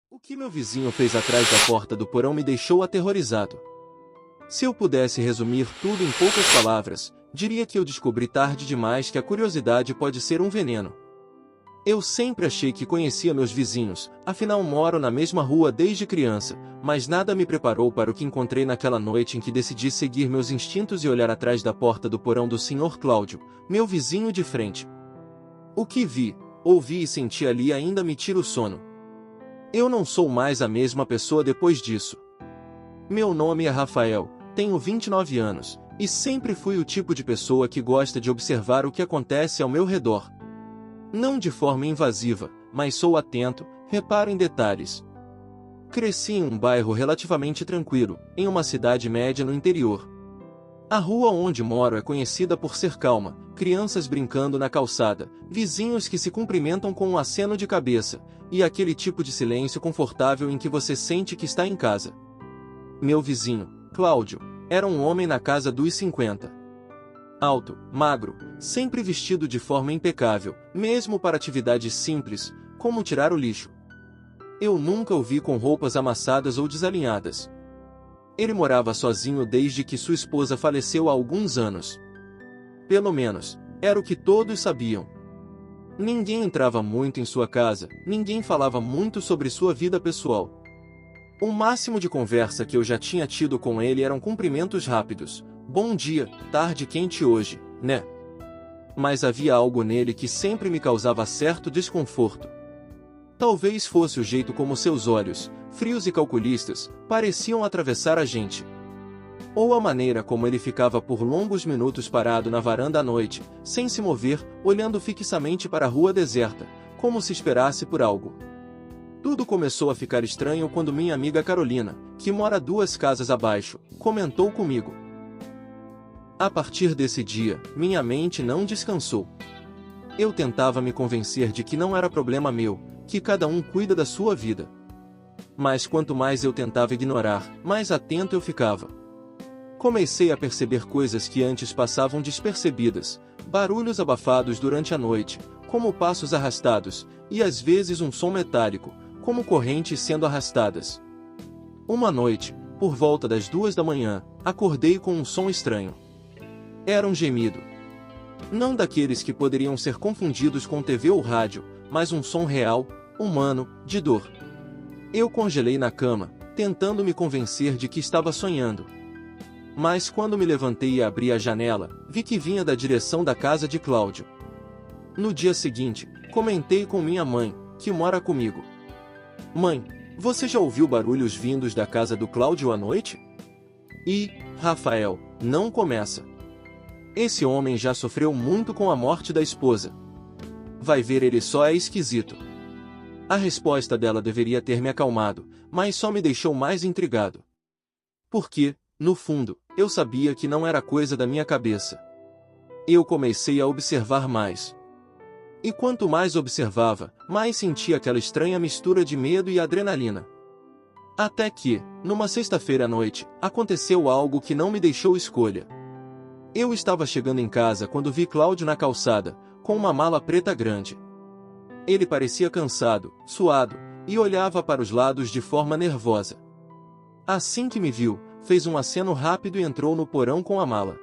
O que meu vizinho fez atrás da porta do porão me deixou aterrorizado. Se eu pudesse resumir tudo em poucas palavras, diria que eu descobri tarde demais que a curiosidade pode ser um veneno. Eu sempre achei que conhecia meus vizinhos, afinal moro na mesma rua desde criança, mas nada me preparou para o que encontrei naquela noite em que decidi seguir meus instintos e olhar atrás da porta do porão do Sr. Cláudio, meu vizinho de frente. O que vi, ouvi e senti ali ainda me tira o sono. Eu não sou mais a mesma pessoa depois disso. Meu nome é Rafael, tenho 29 anos, e sempre fui o tipo de pessoa que gosta de observar o que acontece ao meu redor. Não de forma invasiva, mas sou atento, reparo em detalhes. Cresci em um bairro relativamente tranquilo, em uma cidade média no interior. A rua onde moro é conhecida por ser calma, crianças brincando na calçada, vizinhos que se cumprimentam com um aceno de cabeça, e aquele tipo de silêncio confortável em que você sente que está em casa. Meu vizinho, Cláudio, era um homem na casa dos 50. Alto, magro, sempre vestido de forma impecável, mesmo para atividades simples, como tirar o lixo. Eu nunca o vi com roupas amassadas ou desalinhadas. Ele morava sozinho desde que sua esposa faleceu há alguns anos. Pelo menos, era o que todos sabiam. Ninguém entrava muito em sua casa, ninguém falava muito sobre sua vida pessoal. O máximo de conversa que eu já tinha tido com ele eram cumprimentos rápidos. Bom dia, tarde quente hoje, né? Mas havia algo nele que sempre me causava certo desconforto. Talvez fosse o jeito como seus olhos, frios e calculistas, pareciam atravessar a gente. Ou a maneira como ele ficava por longos minutos parado na varanda à noite, sem se mover, olhando fixamente para a rua deserta, como se esperasse por algo. Tudo começou a ficar estranho quando minha amiga Carolina, que mora 2 casas abaixo, comentou comigo. A partir desse dia, minha mente não descansou. Eu tentava me convencer de que não era problema meu, que cada um cuida da sua vida. Mas quanto mais eu tentava ignorar, mais atento eu ficava. Comecei a perceber coisas que antes passavam despercebidas, barulhos abafados durante a noite, como passos arrastados, e às vezes um som metálico, como correntes sendo arrastadas. Uma noite, por volta das 2 da manhã, acordei com um som estranho. Era um gemido. Não daqueles que poderiam ser confundidos com TV ou rádio, mas um som real, humano, de dor. Eu congelei na cama, tentando me convencer de que estava sonhando. Mas quando me levantei e abri a janela, vi que vinha da direção da casa de Cláudio. No dia seguinte, comentei com minha mãe, que mora comigo. Mãe, você já ouviu barulhos vindos da casa do Cláudio à noite? E, Rafael, não começa. Esse homem já sofreu muito com a morte da esposa. Vai ver, ele só é esquisito. A resposta dela deveria ter me acalmado, mas só me deixou mais intrigado. Porque, no fundo, eu sabia que não era coisa da minha cabeça. Eu comecei a observar mais. E quanto mais observava, mais sentia aquela estranha mistura de medo e adrenalina. Até que, numa sexta-feira à noite, aconteceu algo que não me deixou escolha. Eu estava chegando em casa quando vi Cláudio na calçada, com uma mala preta grande. Ele parecia cansado, suado, e olhava para os lados de forma nervosa. Assim que me viu, fez um aceno rápido e entrou no porão com a mala.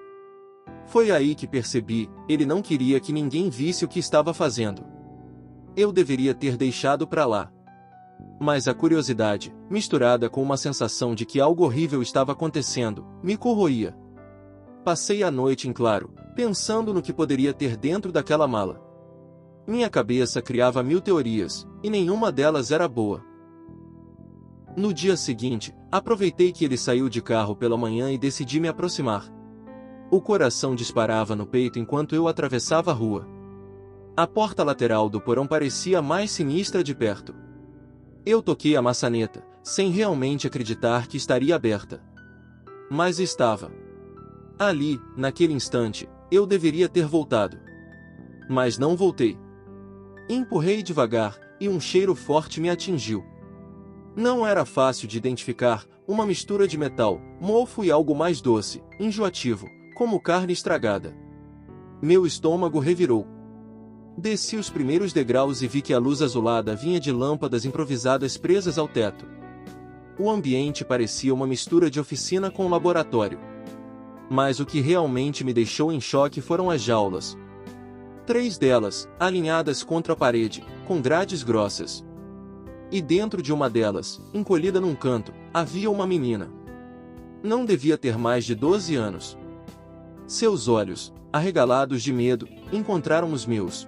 Foi aí que percebi, ele não queria que ninguém visse o que estava fazendo. Eu deveria ter deixado para lá. Mas a curiosidade, misturada com uma sensação de que algo horrível estava acontecendo, me corroía. Passei a noite em claro, pensando no que poderia ter dentro daquela mala. Minha cabeça criava 1000 teorias, e nenhuma delas era boa. No dia seguinte, aproveitei que ele saiu de carro pela manhã e decidi me aproximar. O coração disparava no peito enquanto eu atravessava a rua. A porta lateral do porão parecia mais sinistra de perto. Eu toquei a maçaneta, sem realmente acreditar que estaria aberta. Mas estava. Ali, naquele instante, eu deveria ter voltado. Mas não voltei. Empurrei devagar, e um cheiro forte me atingiu. Não era fácil de identificar, uma mistura de metal, mofo e algo mais doce, enjoativo, como carne estragada. Meu estômago revirou. Desci os primeiros degraus e vi que a luz azulada vinha de lâmpadas improvisadas presas ao teto. O ambiente parecia uma mistura de oficina com laboratório. Mas o que realmente me deixou em choque foram as jaulas. 3 delas, alinhadas contra a parede, com grades grossas. E dentro de uma delas, encolhida num canto, havia uma menina. Não devia ter mais de 12 anos. Seus olhos, arregalados de medo, encontraram os meus.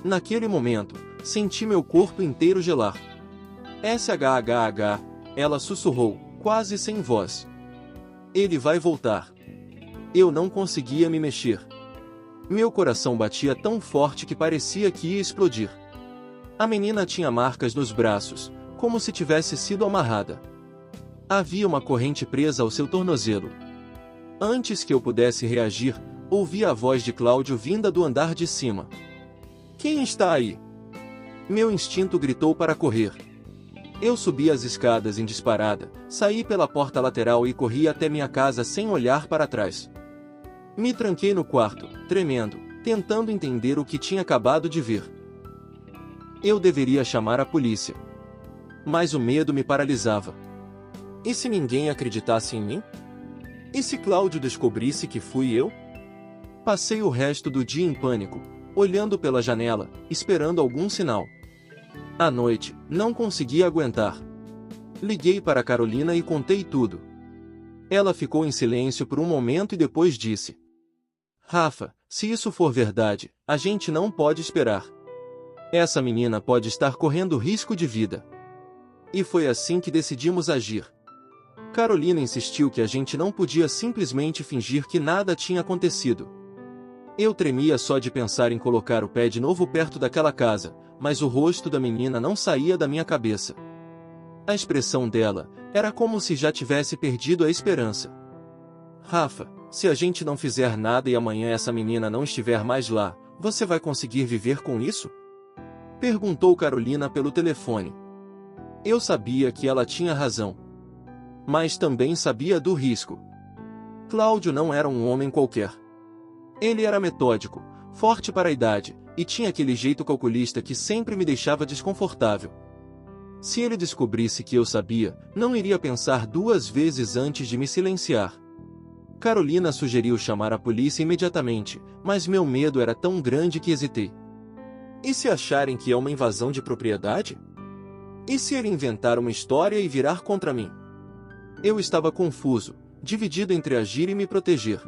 Naquele momento, senti meu corpo inteiro gelar. SHHH, ela sussurrou, quase sem voz. Ele vai voltar. Eu não conseguia me mexer. Meu coração batia tão forte que parecia que ia explodir. A menina tinha marcas nos braços, como se tivesse sido amarrada. Havia uma corrente presa ao seu tornozelo. Antes que eu pudesse reagir, ouvi a voz de Cláudio vinda do andar de cima. Quem está aí? Meu instinto gritou para correr. Eu subi as escadas em disparada, saí pela porta lateral e corri até minha casa sem olhar para trás. Me tranquei no quarto, tremendo, tentando entender o que tinha acabado de ver. Eu deveria chamar a polícia. Mas o medo me paralisava. E se ninguém acreditasse em mim? E se Cláudio descobrisse que fui eu? Passei o resto do dia em pânico, olhando pela janela, esperando algum sinal. À noite, não consegui aguentar. Liguei para Carolina e contei tudo. Ela ficou em silêncio por um momento e depois disse: Rafa, se isso for verdade, a gente não pode esperar. Essa menina pode estar correndo risco de vida. E foi assim que decidimos agir. Carolina insistiu que a gente não podia simplesmente fingir que nada tinha acontecido. Eu tremia só de pensar em colocar o pé de novo perto daquela casa, mas o rosto da menina não saía da minha cabeça. A expressão dela era como se já tivesse perdido a esperança. Rafa, se a gente não fizer nada e amanhã essa menina não estiver mais lá, você vai conseguir viver com isso? Perguntou Carolina pelo telefone. Eu sabia que ela tinha razão. Mas também sabia do risco. Cláudio não era um homem qualquer. Ele era metódico, forte para a idade, e tinha aquele jeito calculista que sempre me deixava desconfortável. Se ele descobrisse que eu sabia, não iria pensar 2 vezes antes de me silenciar. Carolina sugeriu chamar a polícia imediatamente, mas meu medo era tão grande que hesitei. E se acharem que é uma invasão de propriedade? E se ele inventar uma história e virar contra mim? Eu estava confuso, dividido entre agir e me proteger.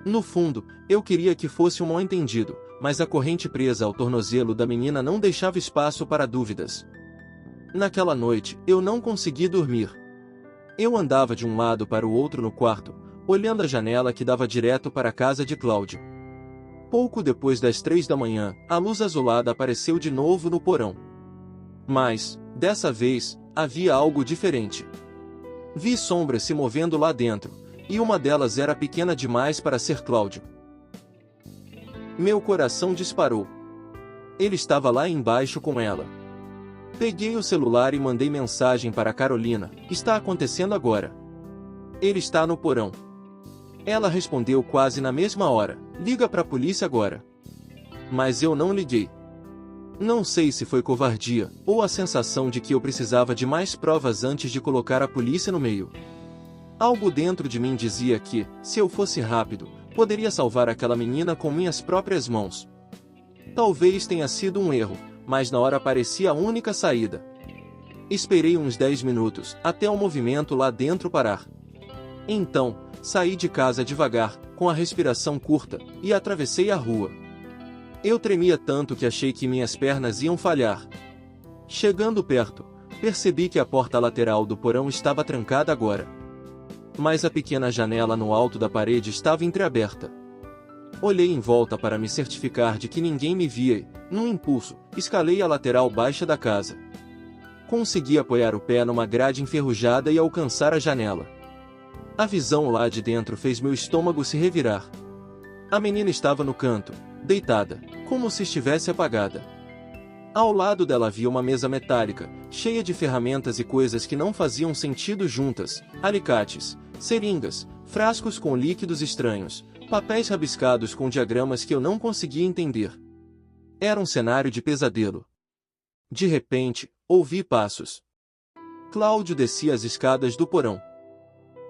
No fundo, eu queria que fosse um mal-entendido, mas a corrente presa ao tornozelo da menina não deixava espaço para dúvidas. Naquela noite, eu não consegui dormir. Eu andava de um lado para o outro no quarto, olhando a janela que dava direto para a casa de Cláudio. Pouco depois das 3 da manhã, a luz azulada apareceu de novo no porão. Mas, dessa vez, havia algo diferente. Vi sombras se movendo lá dentro, e uma delas era pequena demais para ser Cláudio. Meu coração disparou. Ele estava lá embaixo com ela. Peguei o celular e mandei mensagem para Carolina: está acontecendo agora. Ele está no porão. Ela respondeu quase na mesma hora: liga para a polícia agora. Mas eu não liguei. Não sei se foi covardia, ou a sensação de que eu precisava de mais provas antes de colocar a polícia no meio. Algo dentro de mim dizia que, se eu fosse rápido, poderia salvar aquela menina com minhas próprias mãos. Talvez tenha sido um erro, mas na hora parecia a única saída. Esperei uns 10 minutos, até o movimento lá dentro parar. Então, saí de casa devagar, com a respiração curta, e atravessei a rua. Eu tremia tanto que achei que minhas pernas iam falhar. Chegando perto, percebi que a porta lateral do porão estava trancada agora. Mas a pequena janela no alto da parede estava entreaberta. Olhei em volta para me certificar de que ninguém me via e, num impulso, escalei a lateral baixa da casa. Consegui apoiar o pé numa grade enferrujada e alcançar a janela. A visão lá de dentro fez meu estômago se revirar. A menina estava no canto, deitada, como se estivesse apagada. Ao lado dela havia uma mesa metálica, cheia de ferramentas e coisas que não faziam sentido juntas: alicates, seringas, frascos com líquidos estranhos, papéis rabiscados com diagramas que eu não conseguia entender. Era um cenário de pesadelo. De repente, ouvi passos. Cláudio descia as escadas do porão.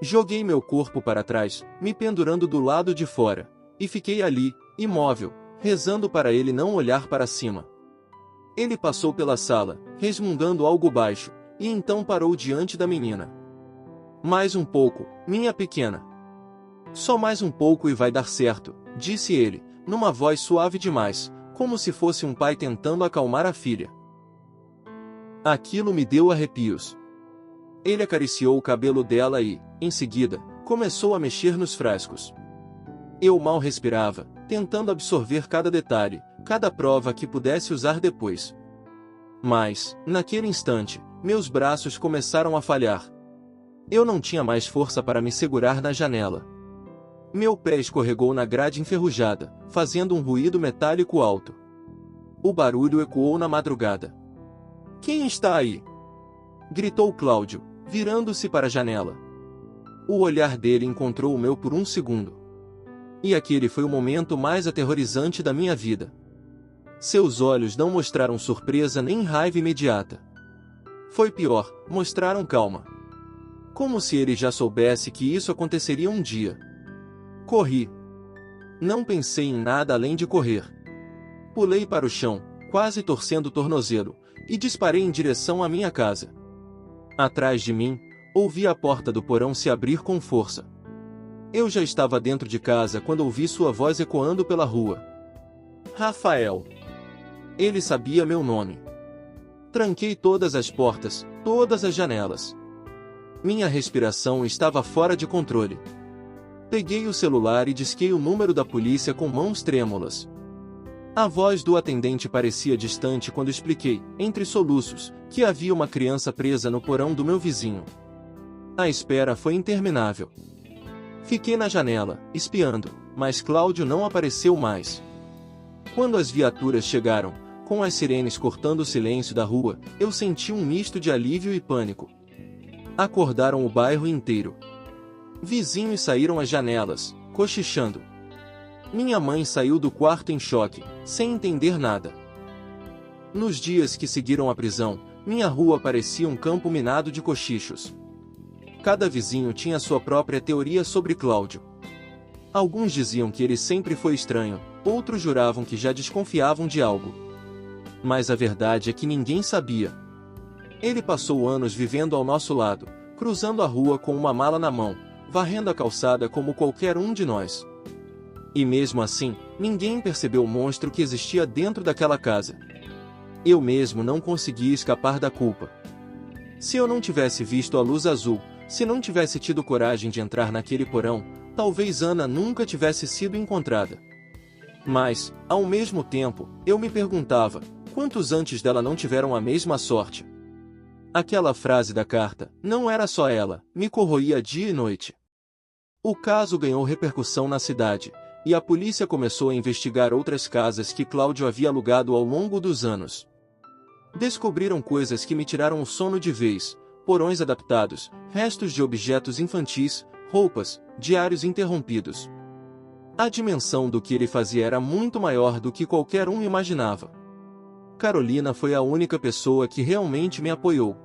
Joguei meu corpo para trás, me pendurando do lado de fora, e fiquei ali, imóvel, rezando para ele não olhar para cima. Ele passou pela sala, resmungando algo baixo, e então parou diante da menina. Mais um pouco, minha pequena. Só mais um pouco e vai dar certo, disse ele, numa voz suave demais, como se fosse um pai tentando acalmar a filha. Aquilo me deu arrepios. Ele acariciou o cabelo dela e, em seguida, começou a mexer nos frascos. Eu mal respirava, tentando absorver cada detalhe, cada prova que pudesse usar depois. Mas, naquele instante, meus braços começaram a falhar. Eu não tinha mais força para me segurar na janela. Meu pé escorregou na grade enferrujada, fazendo um ruído metálico alto. O barulho ecoou na madrugada. Quem está aí? Gritou Cláudio, virando-se para a janela. O olhar dele encontrou o meu por um segundo. E aquele foi o momento mais aterrorizante da minha vida. Seus olhos não mostraram surpresa nem raiva imediata. Foi pior, mostraram calma. Como se ele já soubesse que isso aconteceria um dia. Corri. Não pensei em nada além de correr. Pulei para o chão, quase torcendo o tornozelo, e disparei em direção à minha casa. Atrás de mim, ouvi a porta do porão se abrir com força. Eu já estava dentro de casa quando ouvi sua voz ecoando pela rua. Rafael. Ele sabia meu nome. Tranquei todas as portas, todas as janelas. Minha respiração estava fora de controle. Peguei o celular e disquei o número da polícia com mãos trêmulas. A voz do atendente parecia distante quando expliquei, entre soluços, que havia uma criança presa no porão do meu vizinho. A espera foi interminável. Fiquei na janela, espiando, mas Cláudio não apareceu mais. Quando as viaturas chegaram, com as sirenes cortando o silêncio da rua, eu senti um misto de alívio e pânico. Acordaram o bairro inteiro. Vizinhos saíram às janelas, cochichando. Minha mãe saiu do quarto em choque, sem entender nada. Nos dias que seguiram a prisão, minha rua parecia um campo minado de cochichos. Cada vizinho tinha sua própria teoria sobre Cláudio. Alguns diziam que ele sempre foi estranho, outros juravam que já desconfiavam de algo. Mas a verdade é que ninguém sabia. Ele passou anos vivendo ao nosso lado, cruzando a rua com uma mala na mão, varrendo a calçada como qualquer um de nós. E mesmo assim, ninguém percebeu o monstro que existia dentro daquela casa. Eu mesmo não conseguia escapar da culpa. Se eu não tivesse visto a luz azul, se não tivesse tido coragem de entrar naquele porão, talvez Ana nunca tivesse sido encontrada. Mas, ao mesmo tempo, eu me perguntava, quantos antes dela não tiveram a mesma sorte? Aquela frase da carta, não era só ela, me corroía dia e noite. O caso ganhou repercussão na cidade, e a polícia começou a investigar outras casas que Cláudio havia alugado ao longo dos anos. Descobriram coisas que me tiraram o sono de vez, porões adaptados, restos de objetos infantis, roupas, diários interrompidos. A dimensão do que ele fazia era muito maior do que qualquer um imaginava. Carolina foi a única pessoa que realmente me apoiou.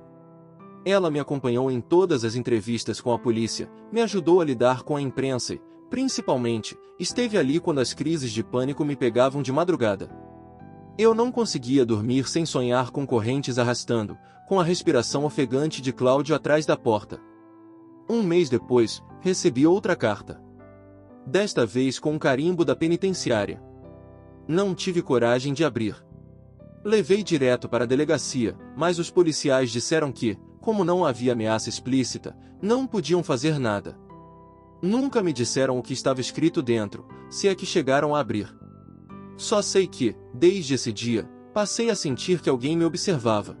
Ela me acompanhou em todas as entrevistas com a polícia, me ajudou a lidar com a imprensa e, principalmente, esteve ali quando as crises de pânico me pegavam de madrugada. Eu não conseguia dormir sem sonhar com correntes arrastando, com a respiração ofegante de Cláudio atrás da porta. Um mês depois, recebi outra carta. Desta vez com um carimbo da penitenciária. Não tive coragem de abrir. Levei direto para a delegacia, mas os policiais disseram que, como não havia ameaça explícita, não podiam fazer nada. Nunca me disseram o que estava escrito dentro, se é que chegaram a abrir. Só sei que, desde esse dia, passei a sentir que alguém me observava.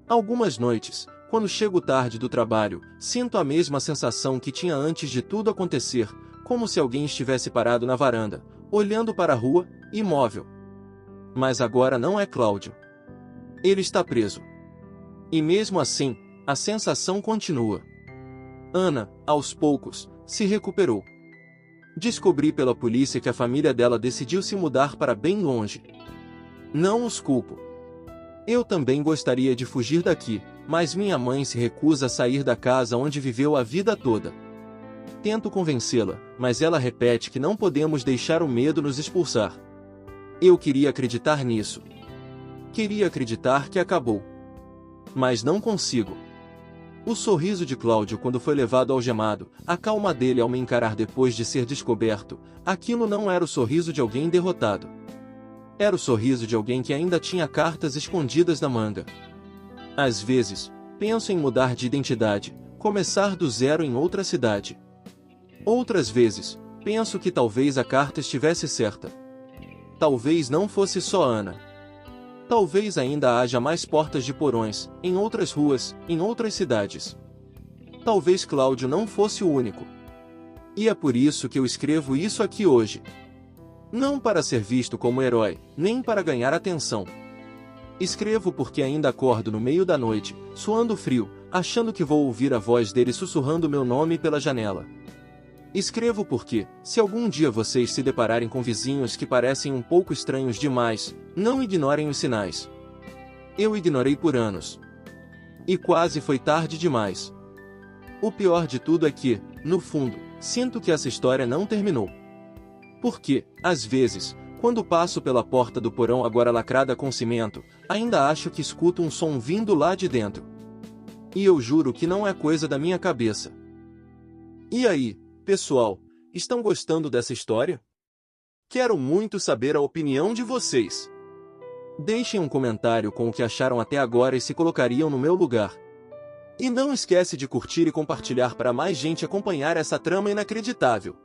Algumas noites, quando chego tarde do trabalho, sinto a mesma sensação que tinha antes de tudo acontecer, como se alguém estivesse parado na varanda, olhando para a rua, imóvel. Mas agora não é Cláudio. Ele está preso. E mesmo assim, a sensação continua. Ana, aos poucos, se recuperou. Descobri pela polícia que a família dela decidiu se mudar para bem longe. Não os culpo. Eu também gostaria de fugir daqui, mas minha mãe se recusa a sair da casa onde viveu a vida toda. Tento convencê-la, mas ela repete que não podemos deixar o medo nos expulsar. Eu queria acreditar nisso. Queria acreditar que acabou. Mas não consigo. O sorriso de Cláudio quando foi levado algemado, a calma dele ao me encarar depois de ser descoberto, aquilo não era o sorriso de alguém derrotado. Era o sorriso de alguém que ainda tinha cartas escondidas na manga. Às vezes, penso em mudar de identidade, começar do zero em outra cidade. Outras vezes, penso que talvez a carta estivesse certa. Talvez não fosse só Ana. Talvez ainda haja mais portas de porões, em outras ruas, em outras cidades. Talvez Cláudio não fosse o único. E é por isso que eu escrevo isso aqui hoje. Não para ser visto como herói, nem para ganhar atenção. Escrevo porque ainda acordo no meio da noite, suando frio, achando que vou ouvir a voz dele sussurrando meu nome pela janela. Escrevo porque, se algum dia vocês se depararem com vizinhos que parecem um pouco estranhos demais, não ignorem os sinais. Eu ignorei por anos. E quase foi tarde demais. O pior de tudo é que, no fundo, sinto que essa história não terminou. Porque, às vezes, quando passo pela porta do porão agora lacrada com cimento, ainda acho que escuto um som vindo lá de dentro. E eu juro que não é coisa da minha cabeça. E aí, pessoal, estão gostando dessa história? Quero muito saber a opinião de vocês. Deixem um comentário com o que acharam até agora e se colocariam no meu lugar. E não esquece de curtir e compartilhar para mais gente acompanhar essa trama inacreditável.